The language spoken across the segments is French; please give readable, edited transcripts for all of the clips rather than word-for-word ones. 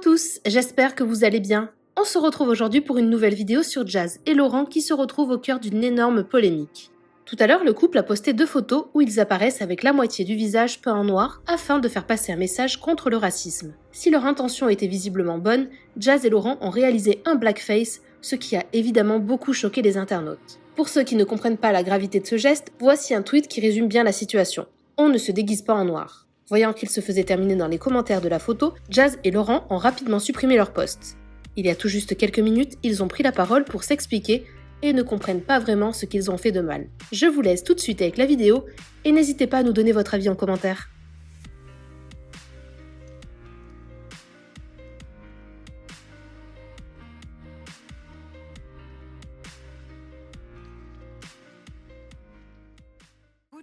tous, j'espère que vous allez bien. On se retrouve aujourd'hui pour une nouvelle vidéo sur Jazz et Laurent qui se retrouvent au cœur d'une énorme polémique. Tout à l'heure, le couple a posté 2 photos où ils apparaissent avec la moitié du visage peint en noir afin de faire passer un message contre le racisme. Si leur intention était visiblement bonne, Jazz et Laurent ont réalisé un blackface, ce qui a évidemment beaucoup choqué les internautes. Pour ceux qui ne comprennent pas la gravité de ce geste, voici un tweet qui résume bien la situation. On ne se déguise pas en noir. Voyant qu'ils se faisaient terminer dans les commentaires de la photo, Jazz et Laurent ont rapidement supprimé leur post. Il y a tout juste quelques minutes, ils ont pris la parole pour s'expliquer et ne comprennent pas vraiment ce qu'ils ont fait de mal. Je vous laisse tout de suite avec la vidéo et n'hésitez pas à nous donner votre avis en commentaire.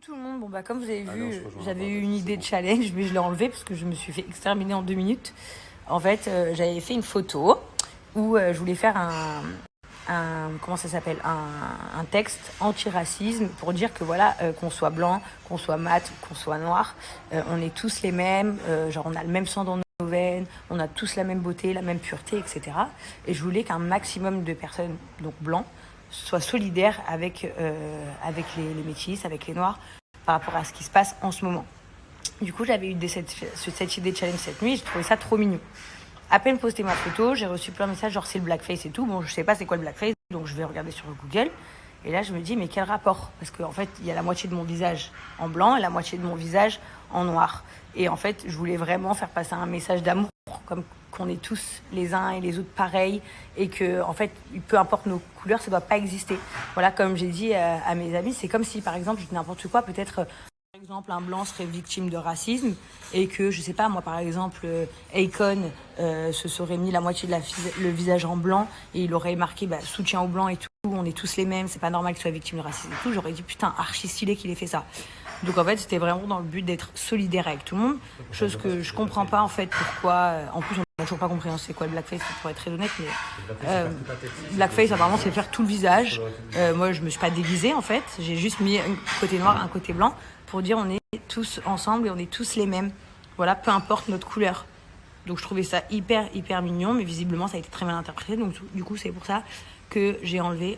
Tout le monde, comme vous avez vu, j'avais eu une idée de challenge, mais je l'ai enlevée parce que je me suis fait exterminer en 2 minutes. En fait, j'avais fait une photo où je voulais faire comment ça s'appelle, un texte anti-racisme pour dire que voilà, qu'on soit blanc, qu'on soit mat, qu'on soit noir, on est tous les mêmes, genre on a le même sang dans nos veines, on a tous la même beauté, la même pureté, etc. Et je voulais qu'un maximum de personnes, donc blancs, soient solidaires avec les métis, avec les noirs, par rapport à ce qui se passe en ce moment. Du coup, j'avais eu cette idée de challenge cette nuit, j'ai trouvé ça trop mignon. À peine posté ma photo, j'ai reçu plein de messages, genre c'est le blackface et tout. Bon, je sais pas c'est quoi le blackface, donc je vais regarder sur Google. Et là, je me dis, mais quel rapport? Parce qu'en fait, il y a la moitié de mon visage en blanc et la moitié de mon visage en noir. Et en fait, je voulais vraiment faire passer un message d'amour, comme qu'on est tous les uns et les autres pareils, et que, en fait, peu importe nos couleurs, ça doit pas exister. Voilà, comme j'ai dit à mes amis, c'est comme si, par exemple, je dis n'importe quoi, peut-être... Par exemple, un blanc serait victime de racisme et que, je sais pas, moi par exemple, Akon se serait mis la moitié de le visage en blanc et il aurait marqué soutien aux blancs et tout, on est tous les mêmes, c'est pas normal qu'il soit victime de racisme et tout. J'aurais dit putain, archi stylé qu'il ait fait ça. Donc en fait, c'était vraiment dans le but d'être solidaire avec tout le monde, chose que je comprends pas en fait pourquoi. En plus, on n'a toujours pas compris c'est quoi le blackface, pour être très honnête, mais blackface apparemment c'est faire tout le visage. Moi, je me suis pas déguisée en fait, j'ai juste mis un côté noir, un côté blanc, pour dire on est tous ensemble et on est tous les mêmes. Voilà, peu importe notre couleur. Donc je trouvais ça hyper mignon, mais visiblement ça a été très mal interprété. Donc du coup c'est pour ça que j'ai enlevé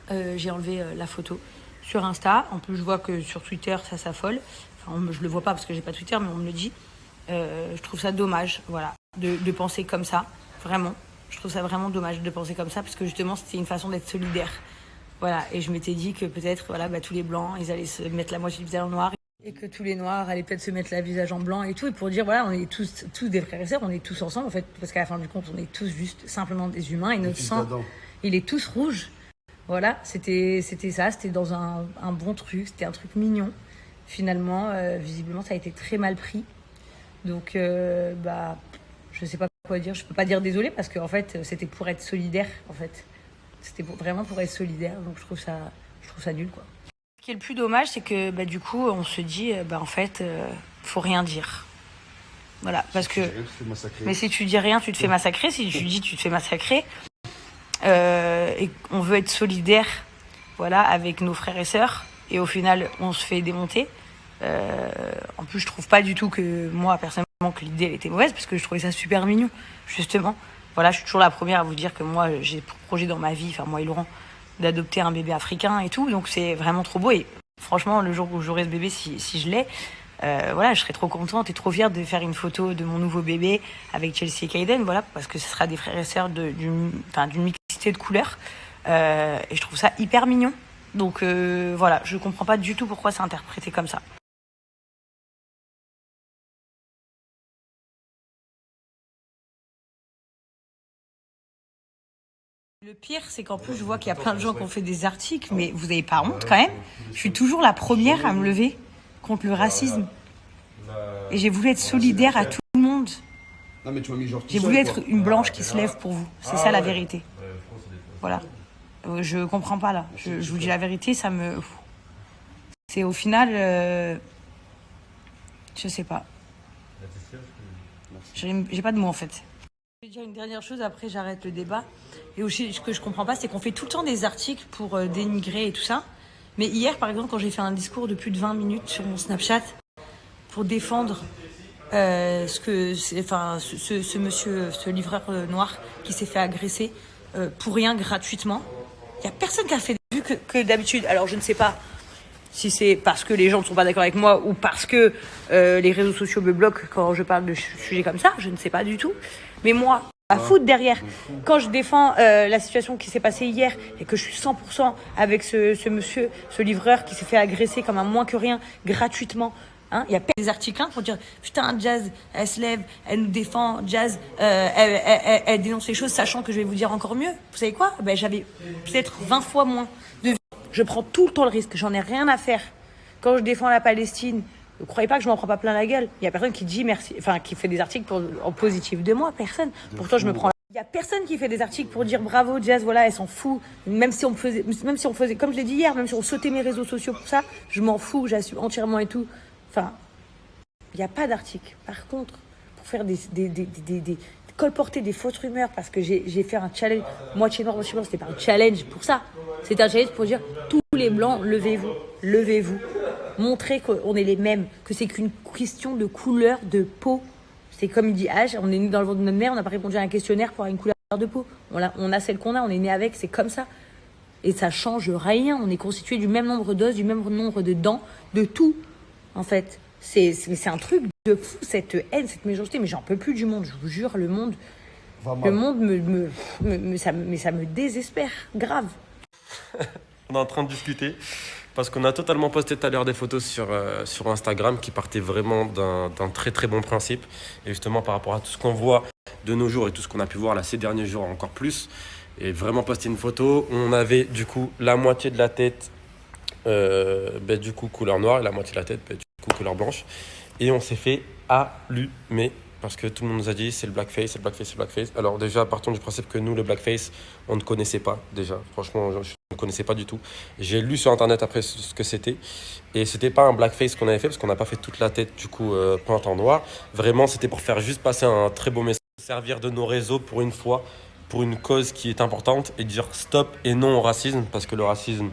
la photo sur Insta. En plus je vois que sur Twitter ça s'affole. Enfin je le vois pas parce que j'ai pas Twitter, mais on me le dit. Je trouve ça dommage, voilà, de penser comme ça, vraiment. Je trouve ça vraiment dommage de penser comme ça parce que justement c'était une façon d'être solidaire. Voilà, et je m'étais dit que peut-être tous les blancs, ils allaient se mettre la moitié du visage en noir et que tous les noirs allaient peut-être se mettre le visage en blanc et tout, et pour dire voilà, on est tous des frères et sœurs, on est tous ensemble en fait, parce qu'à la fin du compte, on est tous juste simplement des humains et notre sang, il est tous rouge. Voilà, c'était ça, c'était dans un bon truc, c'était un truc mignon. Finalement, visiblement, ça a été très mal pris. Donc, je sais pas quoi dire, je peux pas dire désolé parce qu'en fait, c'était pour être solidaire en fait. C'était vraiment pour être solidaire, donc je trouve ça nul, quoi. Ce qui est le plus dommage, c'est que du coup, on se dit, en fait, faut rien dire. Voilà, parce que... Mais si tu dis rien, tu te fais massacrer. Si tu dis, tu te fais massacrer. Et on veut être solidaire, voilà, avec nos frères et sœurs. Et au final, on se fait démonter. En plus, je trouve pas du tout que, moi, personnellement, que l'idée, elle était mauvaise, parce que je trouvais ça super mignon, justement. Voilà, je suis toujours la première à vous dire que moi, j'ai pour projet dans ma vie, enfin moi et Laurent, d'adopter un bébé africain et tout. Donc c'est vraiment trop beau. Et franchement, le jour où j'aurai ce bébé, si je l'ai, voilà, je serai trop contente et trop fière de faire une photo de mon nouveau bébé avec Chelsea et Kaiden, voilà, parce que ce sera des frères et sœurs d'une mixité de couleurs. Et je trouve ça hyper mignon. Donc voilà, je comprends pas du tout pourquoi c'est interprété comme ça. Le pire, c'est qu'en plus, je vois qu'il y a plein de gens qui ont fait des articles, mais vous n'avez pas honte quand même. Je suis toujours la première à me lever contre le racisme. Et j'ai voulu être solidaire à tout le monde. J'ai voulu être une blanche qui se lève pour vous. C'est ça la vérité. Voilà. Je comprends pas là. Je vous dis la vérité, ça me... C'est au final... Je sais pas. J'ai pas de mots en fait. Je vais dire une dernière chose, après j'arrête le débat. Et aussi, ce que je comprends pas, c'est qu'on fait tout le temps des articles pour dénigrer et tout ça. Mais hier, par exemple, quand j'ai fait un discours de plus de 20 minutes sur mon Snapchat pour défendre ce monsieur, ce livreur noir qui s'est fait agresser pour rien gratuitement. Il n'y a personne qui a fait vu que d'habitude. Alors je ne sais pas si c'est parce que les gens ne sont pas d'accord avec moi ou parce que les réseaux sociaux me bloquent quand je parle de sujets comme ça, je ne sais pas du tout. Mais moi, à foutre derrière, quand je défends la situation qui s'est passée hier et que je suis 100% avec ce monsieur, ce livreur qui s'est fait agresser comme un moins que rien gratuitement. Il y a des articles pour dire putain, Jazz, elle se lève, elle nous défend, Jazz, elle dénonce les choses, sachant que je vais vous dire encore mieux. Vous savez quoi? J'avais peut-être 20 fois moins de vie. Je prends tout le temps le risque, j'en ai rien à faire. Quand je défends la Palestine, ne croyez pas que je m'en prends pas plein la gueule. Il y a personne qui dit merci, enfin qui fait des articles en positif de moi, personne. Pourtant je me prends. Il y a personne qui fait des articles pour dire bravo Jazz, voilà, elle s'en fout. Même si on faisait, comme je l'ai dit hier, même si on sautait mes réseaux sociaux pour ça, je m'en fous, j'assume entièrement et tout. Enfin, il n'y a pas d'article. Par contre, pour faire colporter des fausses rumeurs, parce que j'ai fait un challenge, moitié noir, moitié blanc, c'était pas un challenge pour ça. C'était un challenge pour dire, tous les blancs, levez-vous. Montrez qu'on est les mêmes, que c'est qu'une question de couleur de peau. C'est comme il dit H, on est né dans le ventre de notre mère, on n'a pas répondu à un questionnaire pour avoir une couleur de peau. On a celle qu'on a, on est né avec, c'est comme ça. Et ça change rien, on est constitué du même nombre d'os, du même nombre de dents, de tout. En fait, c'est un truc de fou, cette haine, cette méchanceté. Mais j'en peux plus du monde, je vous jure, le monde ça me désespère, grave. On est en train de discuter parce qu'on a totalement posté tout à l'heure des photos sur Instagram qui partaient vraiment d'un très très bon principe. Et justement par rapport à tout ce qu'on voit de nos jours et tout ce qu'on a pu voir là ces derniers jours encore plus. Et vraiment posté une photo où on avait du coup la moitié de la tête du coup couleur noire et la moitié de la tête du coup couleur blanche, et on s'est fait allumer parce que tout le monde nous a dit c'est le blackface. Alors déjà partons du principe que nous le blackface on ne connaissait pas déjà, franchement je ne connaissais pas du tout. J'ai lu sur internet après ce que c'était et c'était pas un blackface qu'on avait fait parce qu'on n'a pas fait toute la tête du coup peinte en noir. Vraiment c'était pour faire juste passer un très beau message, servir de nos réseaux pour une fois, pour une cause qui est importante et dire stop et non au racisme, parce que le racisme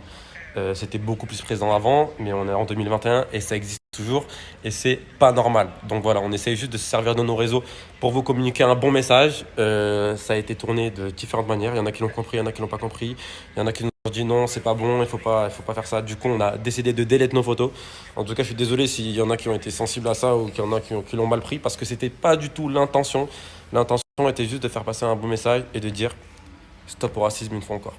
c'était beaucoup plus présent avant, mais on est en 2021 et ça existe toujours et c'est pas normal. Donc voilà, on essaye juste de se servir de nos réseaux pour vous communiquer un bon message. Ça a été tourné de différentes manières, il y en a qui l'ont compris, il y en a qui l'ont pas compris, il y en a qui nous ont dit non c'est pas bon, il faut pas faire ça. Du coup on a décidé de délete nos photos. En tout cas je suis désolé s'il y en a qui ont été sensibles à ça ou qu'il y en a qui l'ont mal pris, parce que c'était pas du tout l'intention. L'intention était juste de faire passer un bon message et de dire stop au racisme une fois encore.